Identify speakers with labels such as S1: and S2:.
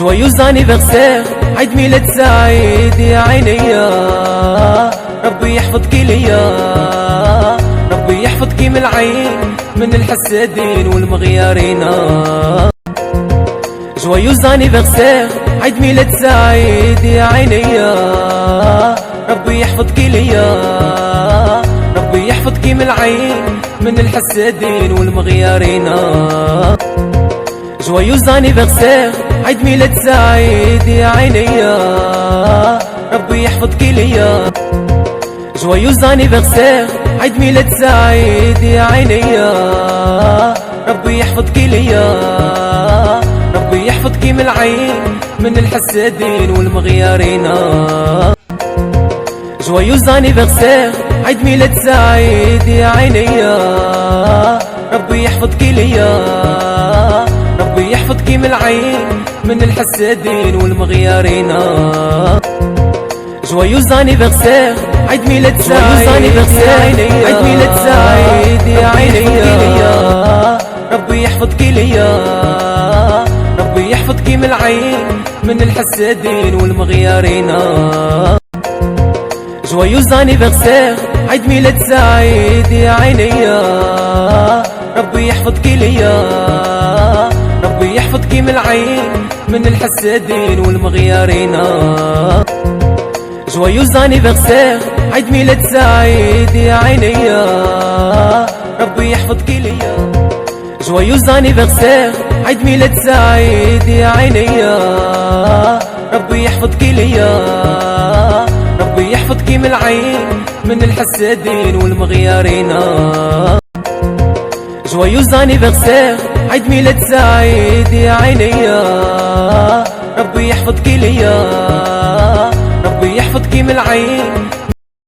S1: جويوز انيفرسير، عيد ميلاد سعيد يا عيني، ربي يحفظك ليا، ربي يحفظك من العين، من الحسادين والمغيارين. جويوز انيفرسير، عيد ميلاد سعيد يا عيني، ربي يحفظك ليا، ربي يحفظك من العين، من الحسادين والمغيارين. جويوز انيفرسير، عيد ميلاد سعيد يا عيني، ربي يحفظك ليا. جويوز انيفرسير، عيد ميلاد سعيد يا عيني، ربي يحفظك ليا، ربي يحفظك من العين، من الحسادين والمغيارين. جويوز انيفرسير، عيد ميلاد سعيد يا عيني، ربي يحفظك ليا، ربي يحفظك من العين، من الحسادين والمغيارين. جويوز انيفرسير، عيد ميلاد سعيد يا عيني، عيد ميلاد سعيد يا عيني، ربي يحفظك ليا، ربي يحفظك من العين، من الحسادين والمغيارين. جويوز انيفرسير، عيد ميلاد سعيد يا عيني، ربي يحفظك ليا، ربي يحفظك من العين، من الحسادين والمغيارين. جويوز انيفرسير، عيد ميلاد سعيد يا عيني، ربي يحفظك ليا. جويوز انيفرسير، عيد ميلاد سعيد يا عيني، ربي يحفظك ليا، ربي يحفظك من العين، من الحسادين والمغيارين. جويوز انيفرسير، عيد ميلاد سعيد يا عيني، ربي يحفظك ليا، ربي يحفظك من العين.